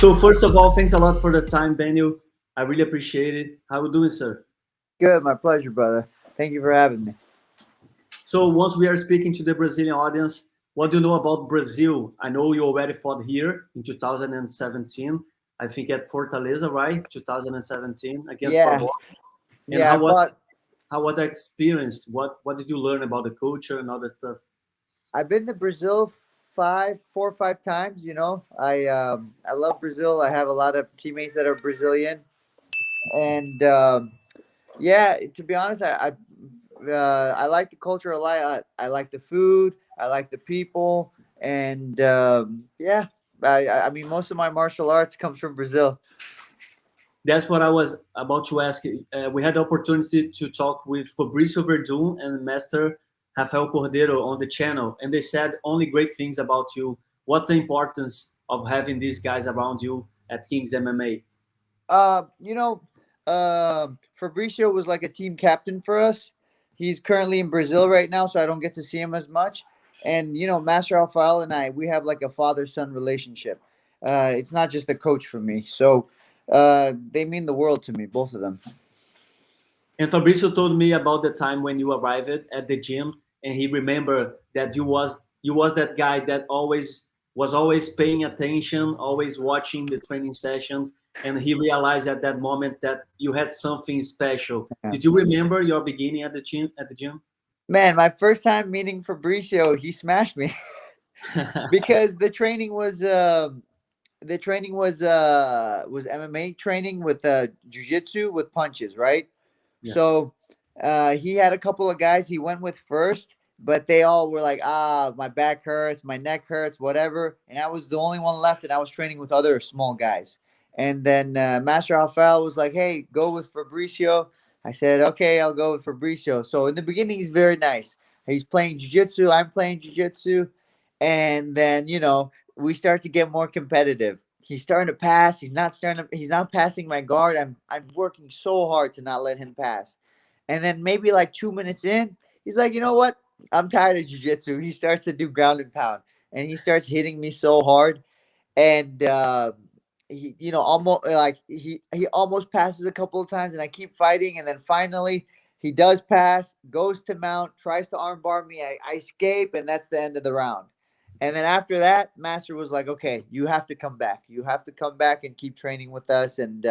So first of all, thanks a lot for the time, Beneil. I really appreciate it. How are you doing, sir? Good, my pleasure, brother. Thank you for having me. So once we are speaking to the Brazilian audience, what do you know about Brazil? I know you already fought here in 2017. I think at Fortaleza, right? 2017 against Yeah, Barbosa. And yeah. how was that experience? What did you learn about the culture and all that stuff? I've been to Brazil 4 or 5 times. I love Brazil. I have a lot of teammates that are Brazilian, and yeah, to be honest, I like the culture a lot. I like the food. I like the people, and yeah, I mean, most of my martial arts comes from Brazil. That's what I was about to ask. We had the opportunity to talk with Fabrício Verdun and Master Rafael Cordeiro on the channel, and they said only great things about you. What's the importance of having these guys around you at King's MMA? Uh, you know, Fabricio was like a team captain for us. He's currently in Brazil right now, so I don't get to see him as much. And Master Alfal and I, we have like a father-son relationship. It's not just a coach for me. So they mean the world to me, both of them. And Fabrício told me about the time when you arrived at the gym, and he remembered that you was that guy that always paying attention, always watching the training sessions, and he realized at that moment that you had something special. Yeah. Did you remember your beginning at the gym? Man, my first time meeting Fabricio, he smashed me because the training was MMA training with jiu-jitsu with punches, right? Yeah. So he had a couple of guys he went with first, but they all were like, my back hurts, my neck hurts, whatever. And I was the only one left, and I was training with other small guys. And then Master Alfal was like, hey, go with Fabricio. I said, okay, I'll go with Fabricio. So in the beginning, he's very nice. He's playing jiu-jitsu, I'm playing jiu-jitsu. And then, we start to get more competitive. He's starting to pass. He's not passing my guard. I'm working so hard to not let him pass. And then maybe like 2 minutes in, he's like, you know what? I'm tired of jiu-jitsu. He starts to do ground and pound, and he starts hitting me so hard. And he, almost like he almost passes a couple of times, and I keep fighting. And then finally, he does pass, goes to mount, tries to armbar me. I escape, and that's the end of the round. And then after that, Master was like, okay, you have to come back. You have to come back and keep training with us. And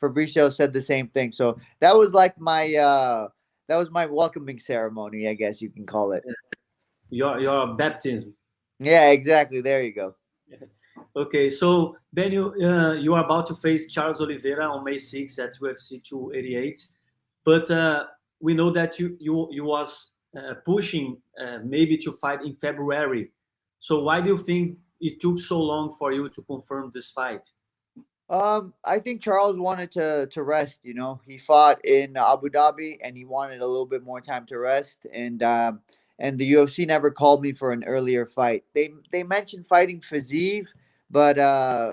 Fabricio said the same thing. So that was like my welcoming ceremony, I guess you can call it. Your baptism. Yeah, exactly. There you go. Okay, so then you are about to face Charles Oliveira on May 6th at UFC 288, but we know that you was pushing maybe to fight in February. So why do you think it took so long for you to confirm this fight? I think Charles wanted to rest. He fought in Abu Dhabi, and he wanted a little bit more time to rest. And the UFC never called me for an earlier fight. They mentioned fighting Fiziev, but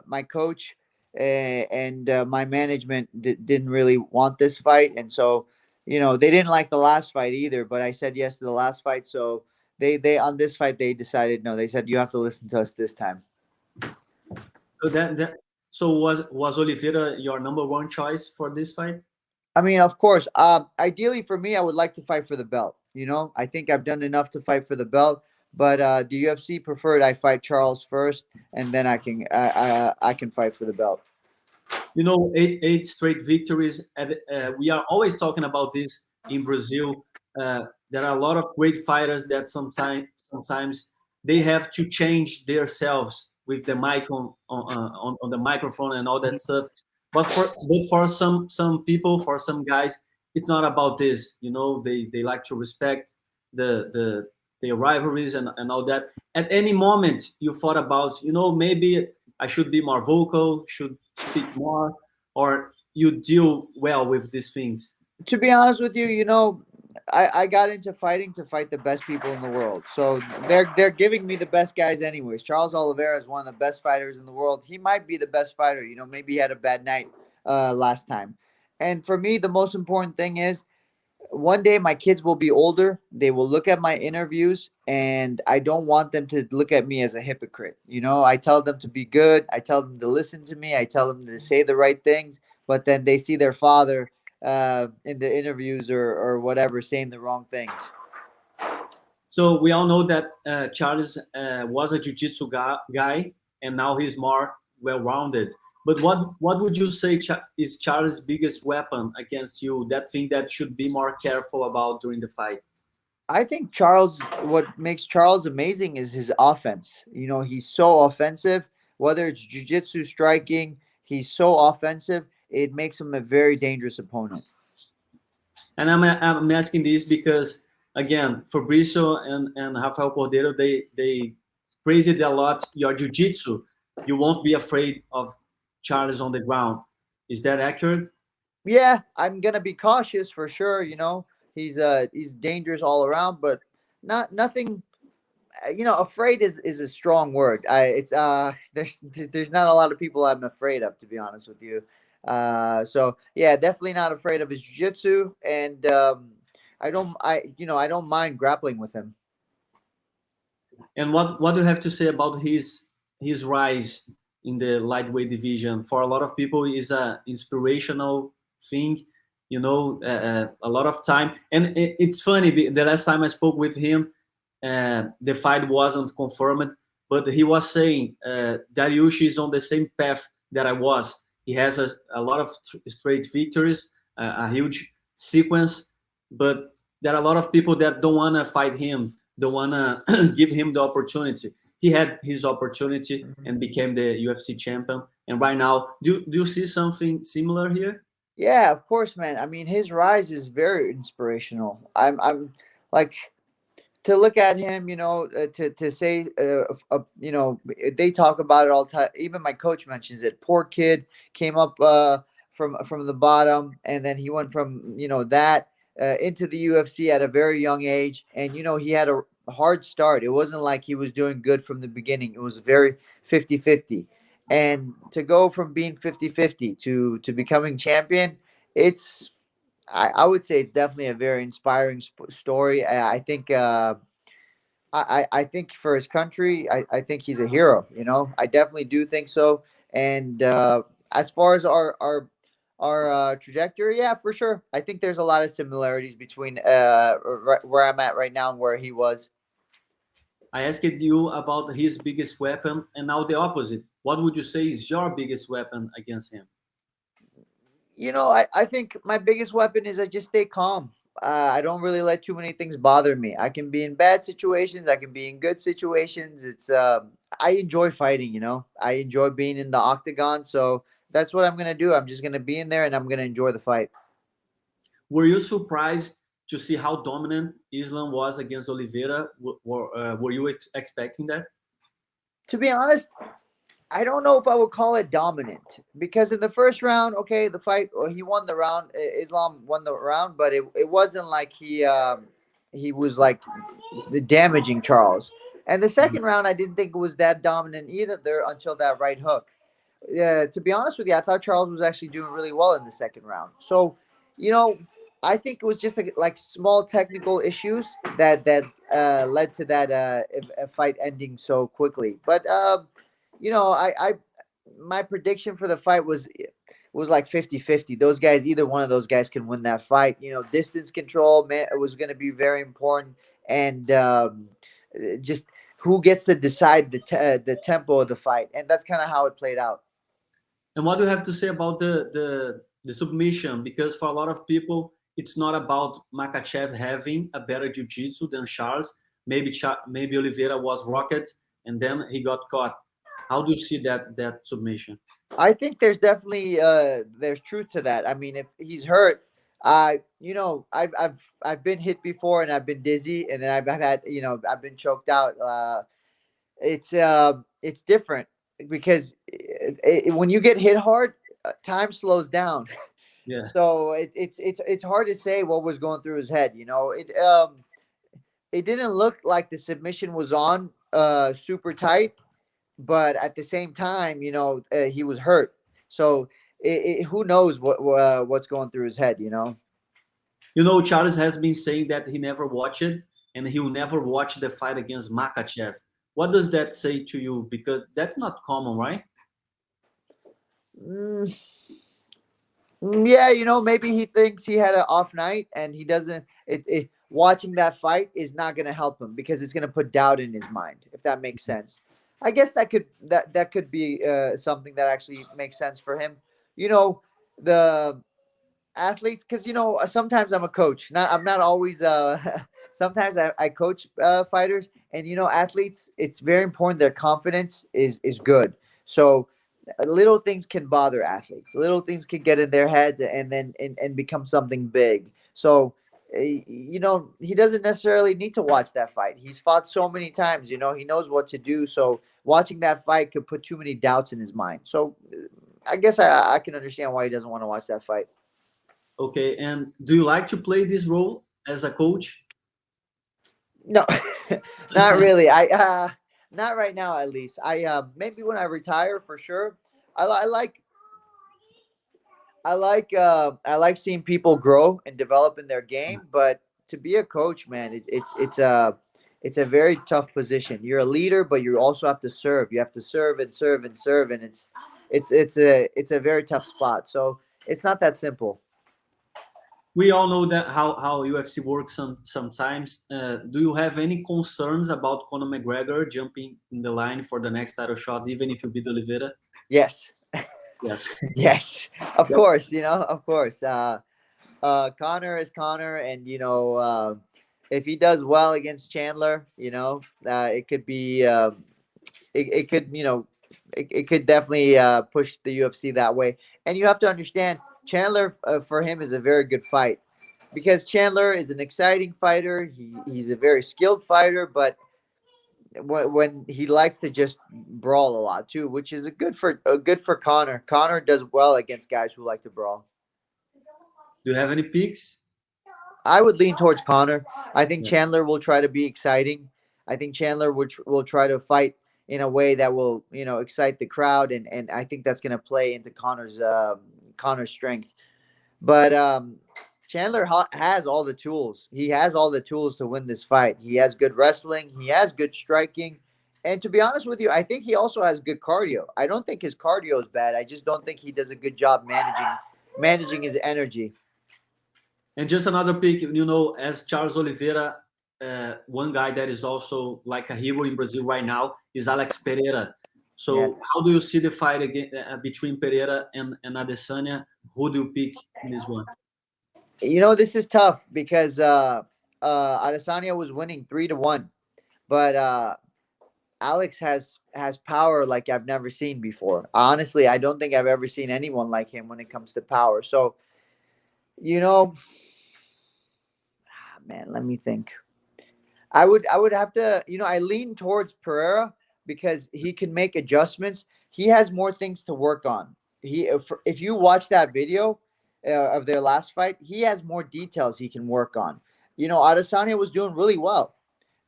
my coach and my management didn't really want this fight, and so they didn't like the last fight either. But I said yes to the last fight, so they on this fight they decided no. They said you have to listen to us this time. So was Oliveira your number one choice for this fight? I mean, of course. Ideally for me, I would like to fight for the belt. I think I've done enough to fight for the belt. But the UFC preferred I fight Charles first, and then I can fight for the belt. Eight straight victories. We are always talking about this in Brazil. There are a lot of great fighters that sometimes they have to change themselves with the mic on the microphone and all that stuff. But for some people, for some guys, it's not about this. They like to respect the rivalries and all that. At any moment, you thought about, maybe I should be more vocal, should speak more, or you deal well with these things? To be honest with you, I got into fighting to fight the best people in the world. So they're giving me the best guys anyways. Charles Oliveira is one of the best fighters in the world. He might be the best fighter. Maybe he had a bad night last time. And for me, the most important thing is one day my kids will be older. They will look at my interviews, and I don't want them to look at me as a hypocrite. You know, I tell them to be good. I tell them to listen to me. I tell them to say the right things. But then they see their father in the interviews or whatever saying the wrong things. So we all know that Charles was a jiu-jitsu guy, and now he's more well-rounded. But what would you say is Charles' biggest weapon against you? That thing that should be more careful about during the fight? I think Charles, what makes Charles amazing is his offense. You know, he's so offensive, whether it's jiu-jitsu striking, he's so offensive. It makes him a very dangerous opponent. And I'm asking this because, again, Fabrizio and Rafael Cordeiro, they praised it a lot. Your jiu-jitsu, you won't be afraid of Charles on the ground. Is that accurate? Yeah, I'm gonna be cautious for sure. You know, he's dangerous all around, but nothing. You know, afraid is a strong word. There's not a lot of people I'm afraid of, to be honest with you. So yeah, definitely not afraid of his jiu-jitsu, and I don't mind grappling with him. And what do you have to say about his rise in the lightweight division? For a lot of people, is a inspirational thing. You know, a lot of time, and it's funny. The last time I spoke with him, the fight wasn't confirmed, but he was saying Dariush is on the same path that I was. He has a lot of straight victories, a huge sequence, but there are a lot of people that don't want to fight him, don't want to give him the opportunity. He had his opportunity and became the UFC champion. And right now, do you see something similar here? Yeah, of course, man. I mean, his rise is very inspirational. I'm like, to look at him, you know, to say, you know, they talk about it all the time. Even my coach mentions it. Poor kid came up from the bottom, and then he went from, you know, that into the UFC at a very young age, and you know, he had a hard start. It wasn't like he was doing good from the beginning. It was very 50-50. And to go from being 50-50 to becoming champion, it's I would say it's definitely a very inspiring story. I think I think for his country, I think he's a hero. You know, I definitely do think so. And as far as our trajectory, yeah, for sure. I think there's a lot of similarities between where I'm at right now and where he was. I asked you about his biggest weapon, and now the opposite. What would you say is your biggest weapon against him? You know, I think my biggest weapon is I just stay calm. I don't really let too many things bother me. I can be in bad situations. I can be in good situations. It's I enjoy fighting. You know, I enjoy being in the octagon. So that's what I'm gonna do. I'm just gonna be in there and I'm gonna enjoy the fight. Were you surprised to see how dominant Islam was against Oliveira? Were you expecting that? To be honest, I don't know if I would call it dominant, because in the first round, okay, the fight, he won the round. Islam won the round, but it wasn't like he was like the damaging Charles. And the second round, I didn't think it was that dominant either there until that right hook. Yeah, to be honest with you, I thought Charles was actually doing really well in the second round. So, you know, I think it was just like small technical issues that led to that fight ending so quickly. But you know, I my prediction for the fight was like 50-50. Those guys, either one of those guys can win that fight. You know, distance control, man, it was going to be very important, and just who gets to decide the tempo of the fight, and that's kind of how it played out. And what do you have to say about the submission? Because for a lot of people, it's not about Makachev having a better jiu-jitsu than Charles. Maybe Oliveira was rocket and then he got caught. How do you see that submission? I think there's definitely there's truth to that. I mean, if he's hurt, you know, I've been hit before and I've been dizzy, and then I've had, you know, I've been choked out. It's different because when you get hit hard, time slows down. Yeah. So it's hard to say what was going through his head. You know, it didn't look like the submission was on super tight, but at the same time, you know, he was hurt. So who knows what's going through his head, you know? You know, Charles has been saying that he never watched it and he will never watch the fight against Makachev. What does that say to you? Because that's not common, right? Mm, yeah, you know, maybe he thinks he had an off night and he doesn't. Watching that fight is not going to help him because it's going to put doubt in his mind, if that makes sense. I guess that could be something that actually makes sense for him. You know, the athletes, because you know sometimes I'm a coach. I'm not always. Sometimes I coach fighters, and you know athletes. It's very important their confidence is good. So little things can bother athletes. Little things can get in their heads and then and become something big. So you know he doesn't necessarily need to watch that fight. He's fought so many times. You know he knows what to do. So watching that fight could put too many doubts in his mind. So I guess I can understand why he doesn't want to watch that fight. Okay, and do you like to play this role as a coach? No, not really. I not right now at least. I maybe when I retire for sure. I like I like seeing people grow and develop in their game, but to be a coach, man, it's a very tough position. You're a leader, but you also have to serve. You have to serve and serve and serve, and it's a very tough spot. So it's not that simple. We all know that how UFC works sometimes. Do you have any concerns about Conor McGregor jumping in the line for the next title shot, even if you beat Oliveira? Yes. Yes. Yes, of Yep. course, you know, of course. Connor is Connor, and you know, if he does well against Chandler, you know, it could be, it could, you know, it could definitely push the UFC that way. And you have to understand, Chandler for him is a very good fight because Chandler is an exciting fighter. He's a very skilled fighter, but when he likes to just brawl a lot too, which is a good for Connor. Connor does well against guys who like to brawl. Do you have any picks? I would lean towards Connor. I think Yeah. Chandler will try to be exciting. I think Chandler will try to fight in a way that will you know excite the crowd, and I think that's going to play into Connor's strength. But Chandler has all the tools. He has all the tools to win this fight. He has good wrestling. He has good striking. And to be honest with you, I think he also has good cardio. I don't think his cardio is bad. I just don't think he does a good job managing his energy. And just another pick, you know, as Charles Oliveira, one guy that is also like a hero in Brazil right now is Alex Pereira. So Yes. how do you see the fight again, between Pereira and Adesanya? Who do you pick in this one? You know, this is tough because Adesanya was winning 3-1, but Alex has power like I've never seen before. Honestly, I don't think I've ever seen anyone like him when it comes to power. So, you know, man, let me think. I would have to, you know, I lean towards Pereira because he can make adjustments. He has more things to work on. If you watch that video of their last fight, he has more details he can work on. You know, Adesanya was doing really well.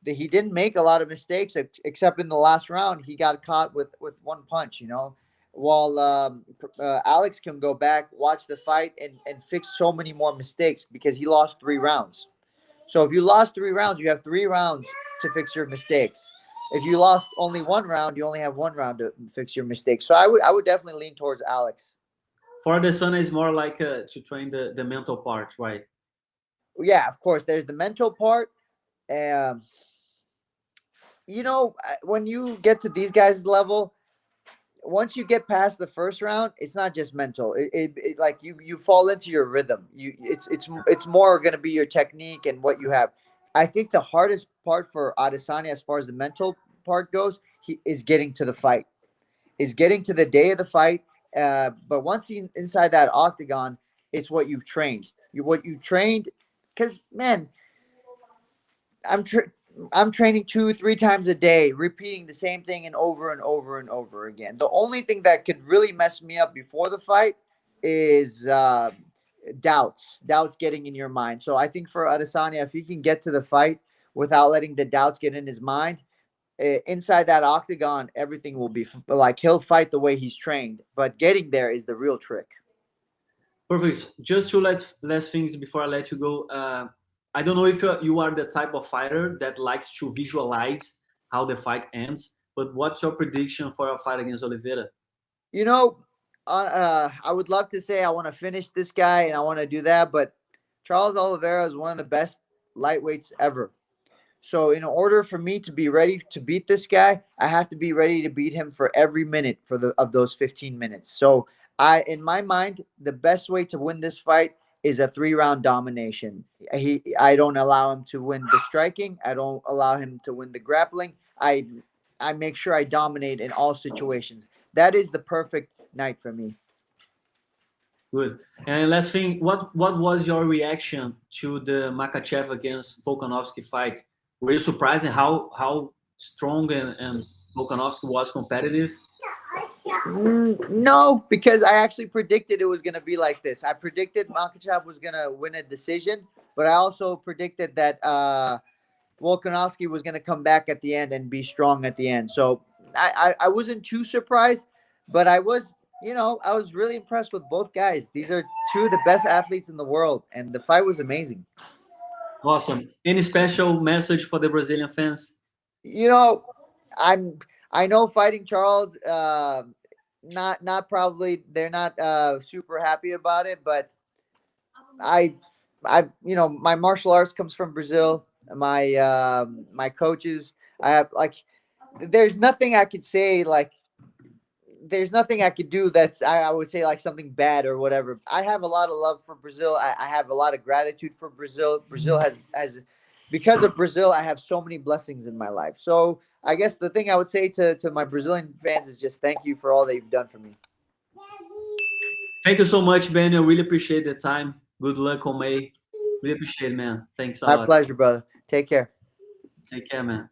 He didn't make a lot of mistakes except in the last round. He got caught with one punch. You know, while Alex can go back, watch the fight, and fix so many more mistakes because he lost 3 rounds. So if you lost 3 rounds, you have 3 rounds to fix your mistakes. If you lost only 1 round, you only have 1 round to fix your mistakes. So I would definitely lean towards Alex. For Adesanya, is more like to train the mental part, right? Yeah, of course. There's the mental part. Um, you know, when you get to these guys' level, once you get past the first round, it's not just mental. It like you fall into your rhythm. It's more going to be your technique and what you have. I think the hardest part for Adesanya, as far as the mental part goes, he is getting to the fight, is getting to the day of the fight. But once he inside that octagon, it's what you've trained. What you trained, because man, I'm tra- I'm training 2 3 times a day, repeating the same thing and over and over and over again. The only thing that could really mess me up before the fight is doubts getting in your mind. So I think for Adesanya, if he can get to the fight without letting the doubts get in his mind, inside that octagon, everything will be like he'll fight the way he's trained. But getting there is the real trick. Perfect. Just two last things before I let you go. I don't know if you are the type of fighter that likes to visualize how the fight ends, but what's your prediction for a fight against Oliveira? You know, I would love to say I want to finish this guy and I want to do that, but Charles Oliveira is one of the best lightweights ever. So in order for me to be ready to beat this guy, I have to be ready to beat him for every minute of those 15 minutes. So in my mind, the best way to win this fight is a 3-round domination. I don't allow him to win the striking. I don't allow him to win the grappling. I make sure I dominate in all situations. That is the perfect night for me. Good. And last thing, what was your reaction to the Makhachev against Volkanovski fight? Were you surprised at how strong and Volkanovski was competitive? No, because I actually predicted it was going to be like this. I predicted Makhachev was going to win a decision, but I also predicted that Volkanovski was going to come back at the end and be strong at the end. So I wasn't too surprised, but I was really impressed with both guys. These are two of the best athletes in the world, and the fight was amazing. Awesome. Any special message for the Brazilian fans? You know, I know fighting Charles, not probably, they're not super happy about it, but I my martial arts comes from Brazil. My coaches, I have there's nothing I could say there's nothing I could do that's I would say like something bad or whatever. I have a lot of love for Brazil. I have a lot of gratitude for Brazil. Brazil has because of Brazil, I have so many blessings in my life. So I guess the thing I would say to my Brazilian fans is just thank you for all that you've done for me. Thank you so much, Ben. I really appreciate the time. Good luck on May. Really appreciate it, man. Thanks a lot. My pleasure, brother. Take care. Take care, man.